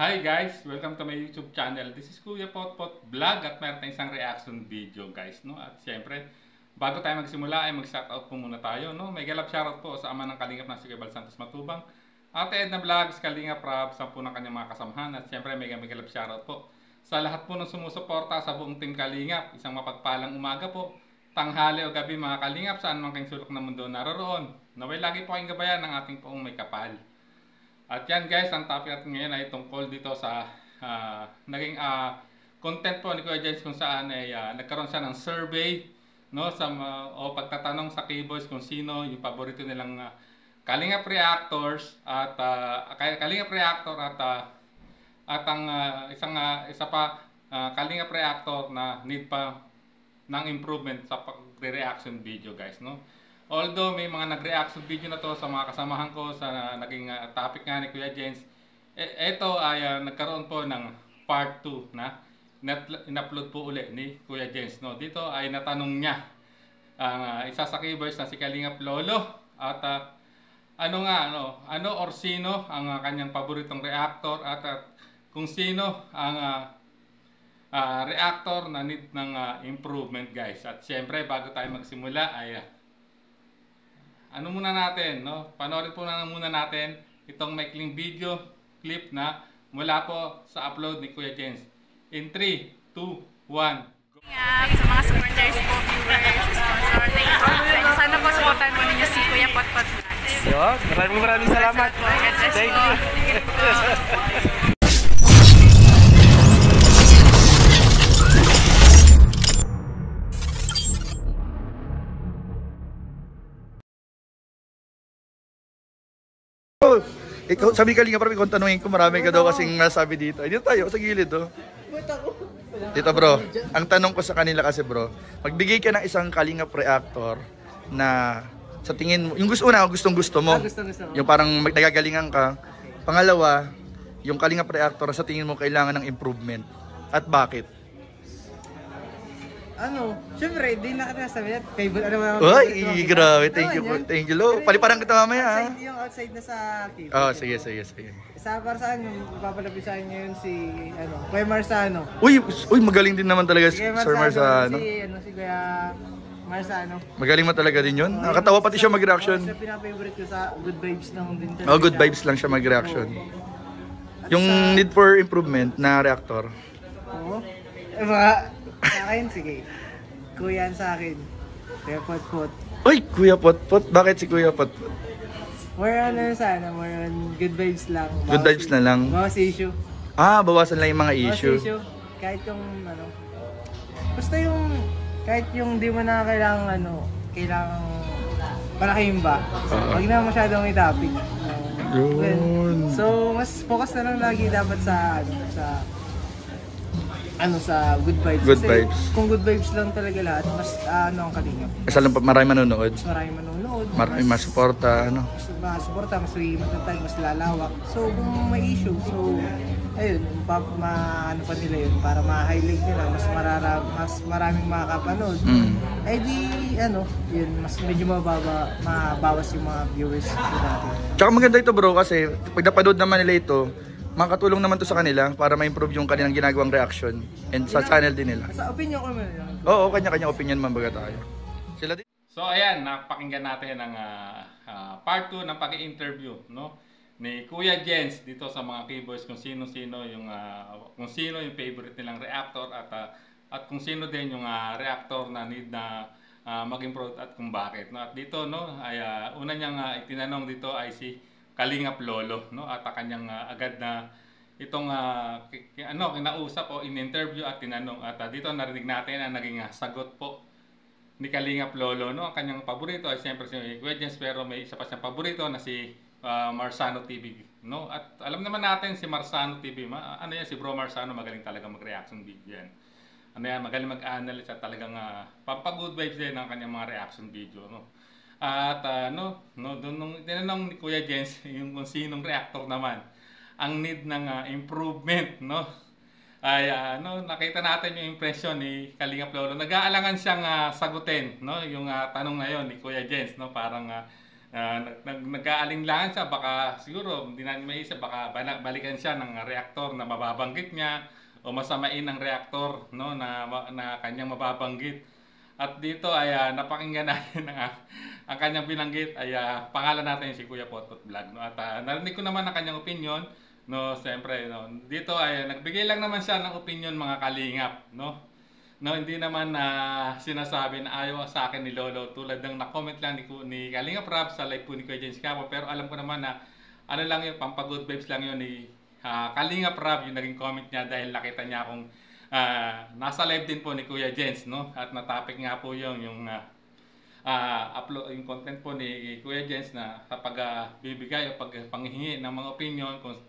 Hi guys! Welcome to my YouTube channel. This is Kuya Potpot Vlog at meron tayong isang reaction video guys. No? At siyempre, bago tayo magsimula ay mag-shoutout po muna tayo. No? May galap shoutout po sa ama ng Kalingap na si Gabal Santos Matubang. Ate Edna Vlogs, Kalingap Rab, 10 ng kanyang mga kasamahan. At siyempre may galap shoutout po sa lahat po ng sumusuporta sa buong team Kalingap. Isang mapagpalang umaga po, tanghali o gabi mga Kalingap, saan man kayong sulok ng mundo naroon. Naway lagi po kayong gabayan ng ating poong may kapal. At yan guys, ang topic natin ngayon ay tungkol dito sa naging content po ni Kuya Jens kung saan ay nagkaroon siya ng survey no sa o pagtatanong sa K-Boys kung sino yung paborito nilang Kalingap reactors at Kalingap reactor at ang isa pa Kalingap reactor na need pa ng improvement sa pagre-reaction video guys no. Although may mga nag-reaction video na to sa mga kasamahan ko sa naging topic nga ni Kuya Jens, ito ay nagkaroon po ng part 2 na in-upload po uli ni Kuya Jens. No? Dito ay natanong niya ang isa sa keyboards na si Kalingap Lolo at ano or sino ang kanyang paboritong reactor at kung sino ang reactor na need ng improvement guys. At syempre bago tayo magsimula ay ano muna natin, no? Panoorin po muna natin itong maikling video clip na mula po sa upload ni Kuya Jens. In 3, 2, 1, go! Sa mga supporters po, viewers, sponsor, thank you. Sana po supportan mo ninyo si Kuya Potpot Vlogs. Yun, maraming salamat. Thank you. Ikaw, sabi ka Kalinga, kung tanungin ko, marami ka daw kasing nasabi dito. Ay, dito tayo, sa gilid, oh. Dito bro, ang tanong ko sa kanila kasi bro, magbigay ka ng isang Kalingap reactor na sa tingin mo, yung gustong gusto mo. Yung parang nagagalingan ka. Pangalawa, yung Kalingap reactor na sa tingin mo kailangan ng improvement. At bakit? Siyempre, di na kita sabi yan. Favorite, Uy, grabe, thank you, Lo. Paliparang kita mamaya, ha? Yung outside na sa keyboard. Oh, sige. Sa para saan yung papalapit sa inyo yun si, Kuya Marzano. Uy, magaling din naman talaga si Kuya Sir Marzano. Si Kuya Marzano. Magaling mo talaga din yun. Nakakatawa pati siya mag-reaction. Siya pinafavorite ko sa Good Vibes lang din talaga. Oh, good vibes lang siya mag-reaction. Yung need for improvement na reactor. Oo. Sa akin, sige. Kuya sa akin. Kuya Potpot. Uy, Kuya Potpot. Bakit si Kuya Potpot? More more on good vibes lang. Good vibes na lang. Bawas issue. Bawasan lang yung mga issue. Kahit yung basta yung kahit yung di mo na kailangan kailangan palakihin ba? Wag na masyadong i-topic. Yun. So, mas focus na lang lagi dapat sa sa good vibes. Good kasi vibes. Kung good vibes lang talaga lahat, mas ang Kalingap. Kasi alam pa marami manonood. Mas marami manonood. Marami masuporta, Mas masuporta, mas matatag, mas lalawak. So, kung may issue, so, ayun, maano pa nila yun para ma-highlight nila, mas maraming makakapanood. Eh di, yun, mas medyo mabawas yung mga viewers natin. Tsaka maganda ito bro kasi pag napanood naman nila ito, makakatulong naman to sa kanila para ma-improve yung kanilang ginagawang reaction and sa channel din nila. Sa opinion ko naman yun. Oo, kanya-kanya opinion man baga tayo. Sila din. So ayan, napakinggan natin ang part 2 ng pag-i-interview no ni Kuya Jens dito sa mga keyboards kung sino-sino yung favorite nilang reactor at kung sino din yung reactor na need na mag-improve at kung bakit no. At dito no ay una niyang itinanong dito ay si Kalingap Lolo no at kanyang agad na itong kinausap o in-interview at tinanong at dito narinig natin ang naging sagot po ni Kalingap Lolo no. Ang kanyang paborito ay siyempre si Kuya Jens pero may isa pa siyang paborito na si Marzano TV no. At alam naman natin si Marzano TV si Bro Marzano magaling talaga mag-reaction video yan. Magaling mag-analyze at talagang pampa-good vibes din ang kanyang mga reaction video no. At nung tinanong ni Kuya Jens yung kung sinong reactor naman ang need ng improvement no ay nakita natin yung impression ni Kalingap Lolo. Nag-aalangan siyang sagutin no yung tanong na yon ni Kuya Jens no parang nag-aalinlangan siya, baka siguro hindi natin maiisip, baka balikan siya ng reaktor na mababanggit niya o masamain ng reaktor, no, na kanyang mababanggit. At dito ay napakinggan natin ang kanyang binanggit ay pangalan natin si Kuya Potpot Vlog, no. At narinig ko naman ang kanyang opinion, no, siyempre, no. Dito ay nagbigay lang naman siya ng opinion, mga kalingap, no. No, hindi naman na sinasabi na ayaw sa akin ni Lolo, tulad ng na-comment lang ni Kalingap Rab sa live po ni Kuya James Capo. Pero alam ko naman na ano lang yun, pampagood vibes lang yun ni Kalingap Rab, yung naging comment niya dahil nakita niya akong nasa live din po ni Kuya James, no? At na-topic nga po yung upload, yung content po ni Kuya James na kapag bibigay o pag panghihingi ng mga opinion kung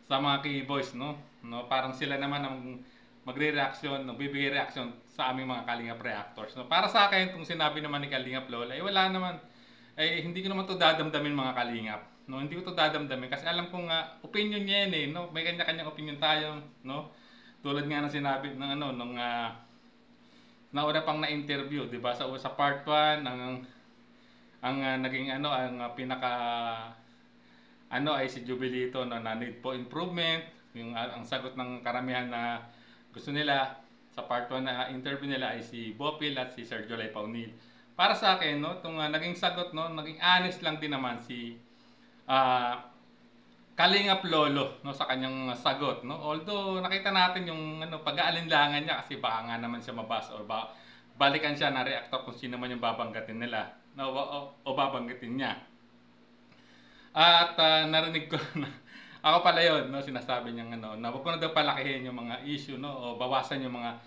sa mga key boys, no? Parang sila naman ang magre-reaction, bibigay reaction sa aming mga Kalingap reactors. No, para sa akin, kung sinabi naman ni Kalingap Lola, wala naman, hindi ko naman to dadamdamin, mga Kalingap. No, hindi ko to dadamdamin kasi alam kong opinion niya yan, no? May kanya-kanyang opinion tayo, no? Tulad nga ng sinabi ng nung nauna pang na-interview, 'di ba? Sa part 1 ang naging ang pinaka ay si Jubilito na need po improvement, yung ang sagot ng karamihan na gusto nila sa part 1 na interview nila ay si Bopil at si Sir Jolay Paunil. Para sa akin, no, itong naging sagot, no, naging honest lang din naman si Kalingap Lolo, no, sa kanyang sagot, no. Although nakita natin yung pag-aalinlangan niya kasi baka nga naman siya mabasa o balikan siya na reactor kung sino man yung babanggatin nila, no, o babanggitin niya. At narinig ko na ako pala yun, no, sinasabi niyang na huwag ko na daw palakihin yung mga issue, no, o bawasan yung mga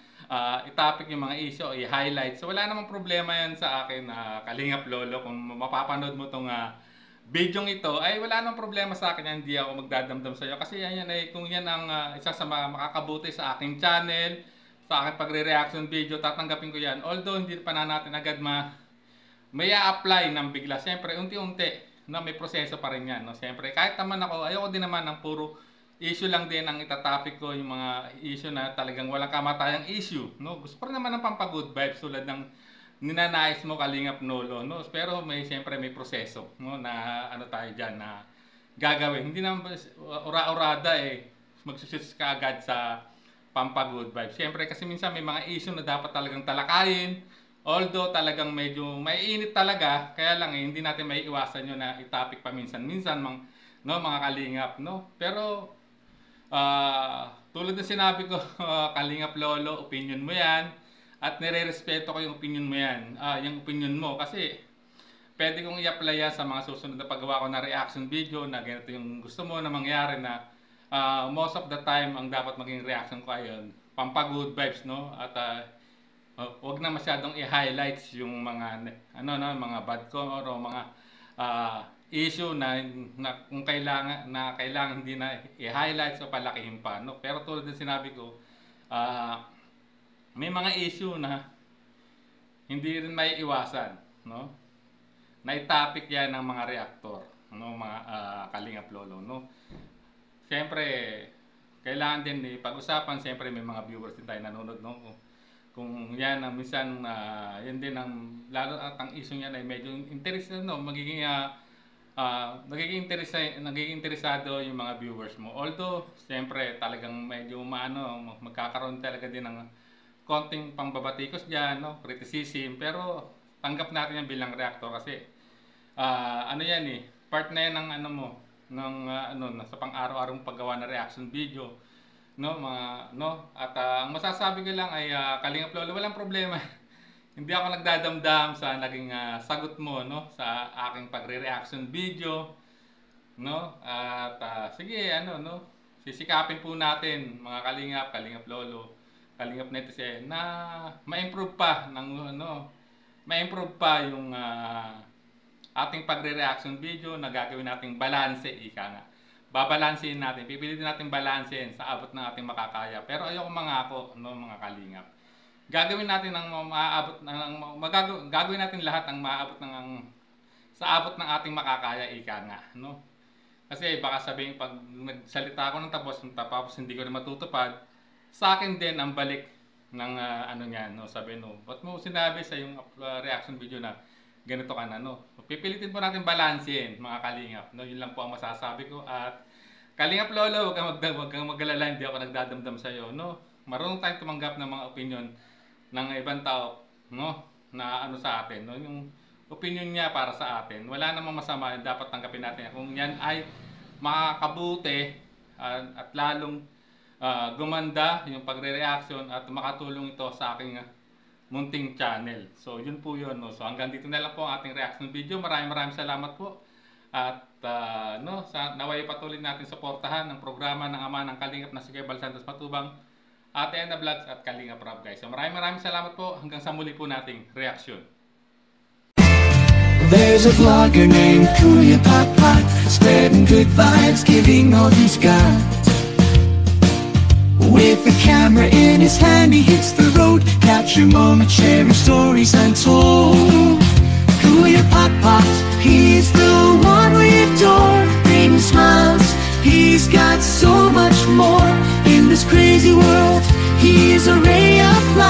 i-topic yung mga issue o i-highlight. So wala namang problema yan sa akin, Kalingap Lolo. Kung mapapanood mo tong video ito, ay wala namang problema sa akin, hindi ako magdadamdam sa iyo. Kasi yan ay kung yan ang isa sa makakabuti sa aking channel, sa aking pagre-reaction video, tatanggapin ko yan. Although hindi pa na natin agad may apply ng bigla. Siyempre, unti-unti, no, may proseso pa rin yan, no. Siyempre, kahit naman ako, ayoko din naman ng puro issue lang din ang itatopic ko, yung mga issue na talagang walang kamatayang issue, no. Gusto ko rin naman ng pampagood vibes tulad ng ninanais mo, Kalingap Lolo, no. Pero siyempre may proseso, no, na tayo dyan na gagawin. Hindi naman ura-urada magsusis ka agad sa pampagood vibes. Siyempre kasi minsan may mga issue na dapat talagang talakayin. Although talagang medyo maiinit talaga, kaya lang hindi natin maiiwasan yun na i-topic pa minsan-minsan, no, mga Kalingap, no. Pero tulad ng sinabi ko, Kalingap Lolo, opinion mo yan at nire-respeto ko yung opinion mo yan, yung opinion mo, kasi pwede kong i-apply yan sa mga susunod na paggawa ko na reaction video na ganito yung gusto mo na mangyari, na most of the time ang dapat maging reaction ko ayun, pampagood vibes, no. At wag na masyadong i-highlights yung mga mga bad comment o mga issue na kung kailangan hindi na i-highlights o palakihin pa, no. Pero tulad ng sinabi ko, may mga issue na hindi rin may iwasan, no, na i-topic yan ng mga reactor, no, mga Kalingap Lolo, no. Siyempre kailangan din pag-usapan, siyempre may mga viewers din tayo nanonood, no. Kung yan minsan yan din ang lalo at ang issue niyan ay medyo interested, no, nagiging interesado yung mga viewers mo. Although siyempre talagang medyo magkakaroon talaga din ng konting pangbabatikos diyan, no, criticism, pero tanggap natin yan bilang reactor kasi yan part na yan ng sa pang-araw-arang paggawa na reaction video, no, at ang masasabi ko lang ay Kalingap Lolo, walang problema. Hindi ako nagdadamdam sa naging sagot mo, no, sa aking pagre-reaction video, no. At sige, no, sisikapin po natin, mga Kalingap Lolo, Kalingap Netizen, na ma-improve pa ma-improve pa yung ating pagre-reaction video na gagawin nating balanse, ika nga. Babalansin natin, pipilitin natin balansin sa abot ng ating makakaya. Pero ayoko mangako, no, mga Kalingap. Gagawin natin gagawin natin lahat ang maaabot sa abot ng ating makakaya, ika nga, no. Kasi baka sabihin pag nagsalita ako ng tapos hindi ko na matutupad, sa akin din ang balik ng niyan, no, sabi, no, ba't mo sinabi sa yung reaction video na ganito ka na, no? Pipilitin po natin balansehin, mga kalingap, no? Yun lang po ang masasabi ko. At kalingap lolo, wag kang mag-alala, hindi ako nagdadamdam sa iyo, no? Marunong tayong tumanggap ng mga opinion ng ibang tao, no? Na ano sa atin, no? Yung opinion niya para sa atin. Wala namang masama, dapat tanggapin natin. Kung yan ay makakabuti at lalong gumanda yung pagre-reaction at makatulong ito sa aking munting channel. So, yun po yun. No? So, hanggang dito na lang po ang ating reaction video. Maraming salamat po. At naway patuloy natin suportahan ng programa ng ama ng Kalingap na si Kuya Bal Santos Matubang, Ate Anna Vlogs at Kalingap Rob, guys. So, maraming salamat po. Hanggang sa muli po nating reaction. There's a vlogger named Kuya Papa, spreading good vibes, giving all he's got. With a camera in his hand, he hits the road, capture moments, sharing stories untold. Kuya Papa, he's the one we adore, bringing smiles, he's got so much more. In this crazy world, he is a ray of light.